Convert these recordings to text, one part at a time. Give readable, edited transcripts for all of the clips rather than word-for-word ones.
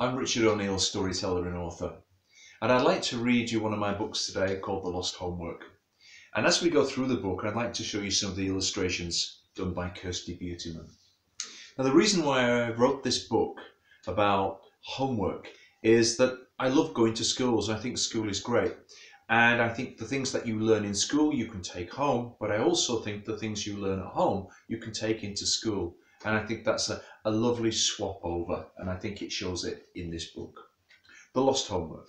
I'm Richard O'Neill, storyteller and author, and I'd like to read you one of my books today called The Lost Homework. And as we go through the book, I'd like to show you some of the illustrations done by Kirsty Beautyman. Now, the reason why I wrote this book about homework is that I love going to schools. I think school is great. And I think the things that you learn in school you can take home, but I also think the things you learn at home you can take into school. And I think that's a lovely swap over, and I think it shows it in this book. The Lost Homework.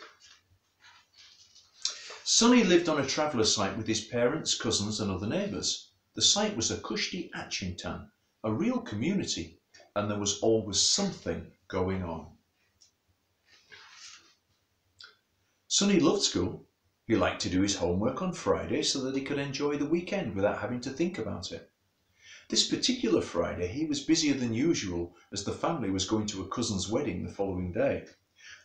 Sonny lived on a traveller site with his parents, cousins and other neighbours. The site was a Kushti Achintan, a real community, and there was always something going on. Sonny loved school. He liked to do his homework on Friday so that he could enjoy the weekend without having to think about it. This particular Friday he was busier than usual as the family was going to a cousin's wedding the following day.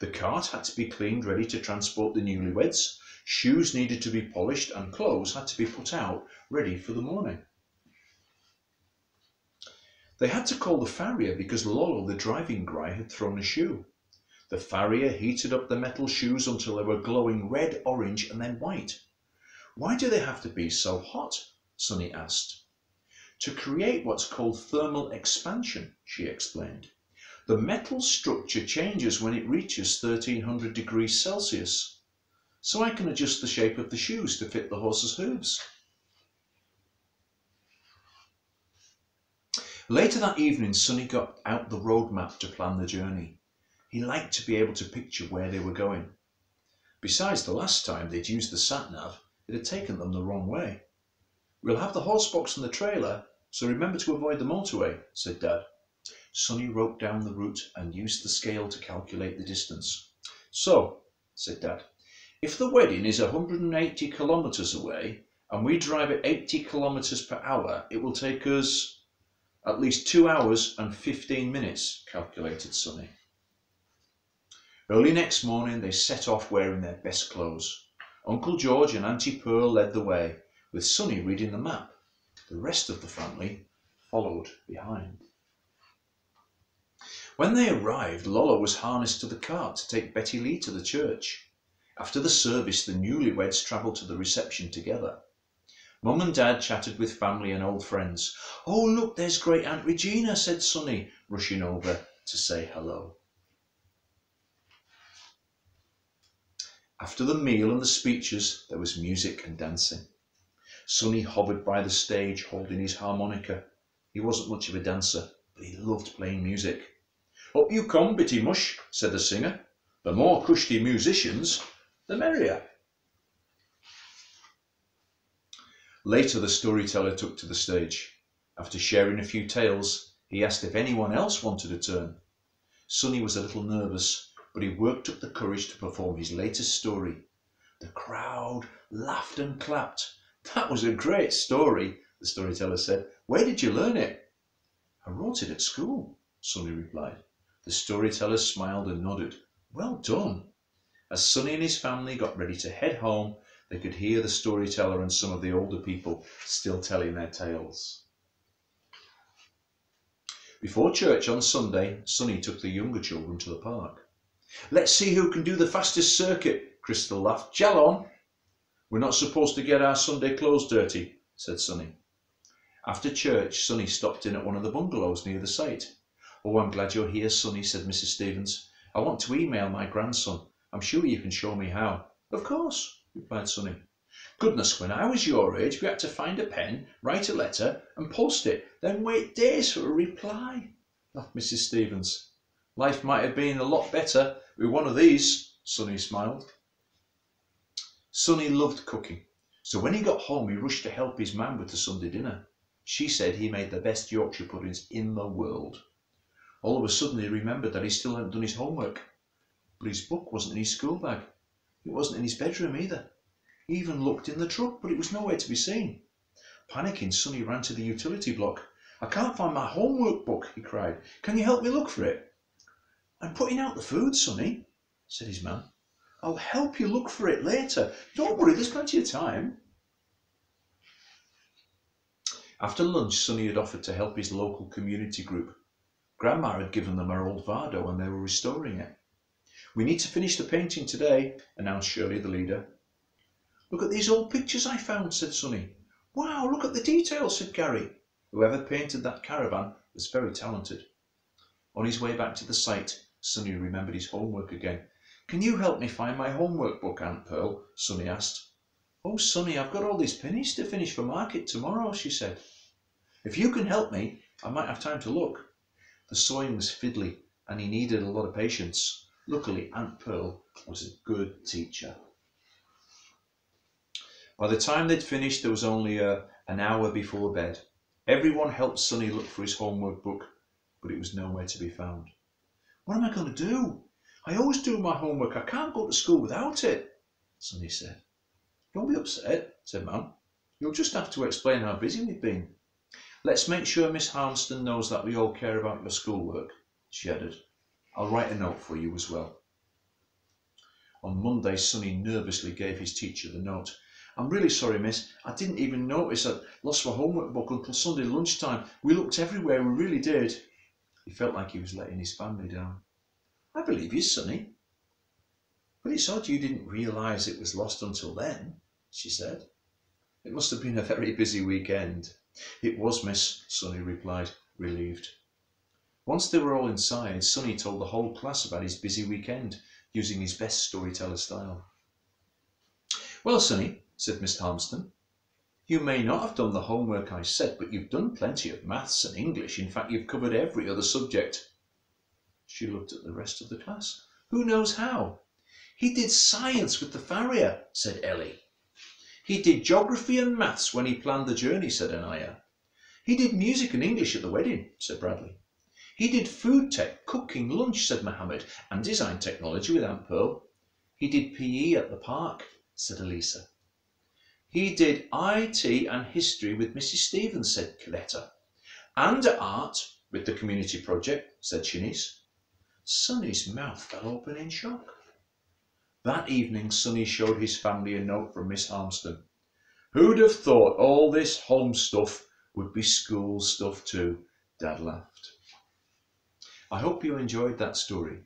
The cart had to be cleaned ready to transport the newlyweds, shoes needed to be polished and clothes had to be put out ready for the morning. They had to call the farrier because Lolo, the driving guy, had thrown a shoe. The farrier heated up the metal shoes until they were glowing red, orange and then white. "Why do they have to be so hot?" Sonny asked. "To create what's called thermal expansion," she explained. "The metal structure changes when it reaches 1300 degrees Celsius. So I can adjust the shape of the shoes to fit the horse's hooves." Later that evening, Sonny got out the road map to plan the journey. He liked to be able to picture where they were going. Besides, the last time they'd used the sat-nav, it had taken them the wrong way. "We'll have the horse box and the trailer, so remember to avoid the motorway," said Dad. Sonny wrote down the route and used the scale to calculate the distance. "So," said Dad, "if the wedding is 180 kilometres away and we drive at 80 kilometres per hour, it will take us at least 2 hours and 15 minutes, calculated Sonny. Early next morning they set off wearing their best clothes. Uncle George and Auntie Pearl led the way, with Sonny reading the map. The rest of the family followed behind. When they arrived, Lola was harnessed to the cart to take Betty Lee to the church. After the service, the newlyweds travelled to the reception together. Mum and Dad chatted with family and old friends. "Oh, look, there's Great Aunt Regina," said Sonny, rushing over to say hello. After the meal and the speeches, there was music and dancing. Sonny hovered by the stage holding his harmonica. He wasn't much of a dancer, but he loved playing music. "Up you come, Bitty Mush," said the singer. "The more Kushti musicians, the merrier." Later the storyteller took to the stage. After sharing a few tales, he asked if anyone else wanted a turn. Sonny was a little nervous, but he worked up the courage to perform his latest story. The crowd laughed and clapped. "That was a great story," the storyteller said. "Where did you learn it?" "I wrote it at school," Sonny replied. The storyteller smiled and nodded. "Well done." As Sonny and his family got ready to head home, they could hear the storyteller and some of the older people still telling their tales. Before church on Sunday, Sonny took the younger children to the park. "Let's see who can do the fastest circuit," Crystal laughed. "Gel on." "We're not supposed to get our Sunday clothes dirty," said Sonny. After church, Sonny stopped in at one of the bungalows near the site. "Oh, I'm glad you're here, Sonny," said Mrs. Stevens. "I want to email my grandson. I'm sure you can show me how." "Of course," replied Sonny. "Goodness, when I was your age, we had to find a pen, write a letter and post it, then wait days for a reply," laughed Mrs. Stevens. "Life might have been a lot better with one of these," Sonny smiled. Sonny loved cooking, so when he got home he rushed to help his mum with the Sunday dinner. She said he made the best Yorkshire puddings in the world. All of a sudden he remembered that he still hadn't done his homework. But his book wasn't in his school bag. It wasn't in his bedroom either. He even looked in the truck, but it was nowhere to be seen. Panicking, Sonny ran to the utility block. "I can't find my homework book," he cried. "Can you help me look for it?" "I'm putting out the food, Sonny," said his man. "I'll help you look for it later. Don't worry, there's plenty of time." After lunch, Sonny had offered to help his local community group. Grandma had given them her old Vardo and they were restoring it. We need to finish the painting today, announced Shirley, the leader. Look at these old pictures I found, said Sonny. Wow, look at the details, said Gary. Whoever painted that caravan was very talented. On his way back to the site, Sonny remembered his homework again. Can you help me find my homework book, Aunt Pearl? Sonny asked. Oh, Sonny, I've got all these pennies to finish for market tomorrow, she said. If you can help me, I might have time to look. The sewing was fiddly and he needed a lot of patience. Luckily, Aunt Pearl was a good teacher. By the time they'd finished, there was only an hour before bed. Everyone helped Sonny look for his homework book, but it was nowhere to be found. What am I going to do? I always do my homework. I can't go to school without it, Sonny said. Don't be upset, said Mum. You'll just have to explain how busy we've been. Let's make sure Miss Harmston knows that we all care about your schoolwork, she added. I'll write a note for you as well. On Monday, Sonny nervously gave his teacher the note. I'm really sorry, miss. I didn't even notice I'd lost my homework book until Sunday lunchtime. We looked everywhere, we really did. He felt like he was letting his family down. I believe you, Sonny. But it's odd you didn't realise it was lost until then, she said. It must have been a very busy weekend. It was, miss, Sonny replied, relieved. Once they were all inside, Sonny told the whole class about his busy weekend, using his best storyteller style. Well, Sonny, said Miss Harmston, you may not have done the homework I said, but you've done plenty of maths and English. In fact, you've covered every other subject. She looked at the rest of the class. Who knows how? He did science with the farrier, said Ellie. He did geography and maths when he planned the journey, said Anaya. He did music and English at the wedding, said Bradley. He did food tech, cooking, lunch, said Mohammed, and design technology with Aunt Pearl. He did PE at the park, said Elisa. He did IT and history with Mrs. Stevens, said Coletta. And art with the community project, said Shanice. Sonny's mouth fell open in shock. That evening, Sonny showed his family a note from Miss Harmston. Who'd have thought all this home stuff would be school stuff too? Dad laughed. I hope you enjoyed that story.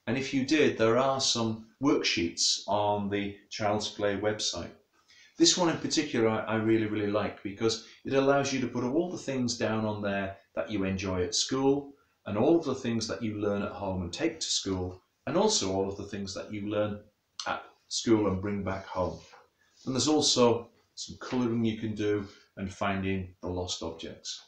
And if you did, there are some worksheets on the Child's Play website. This one in particular I really like because it allows you to put all the things down on there that you enjoy at school and all of the things that you learn at home and take to school, and also all of the things that you learn at school and bring back home. And there's also some colouring you can do and finding the lost objects.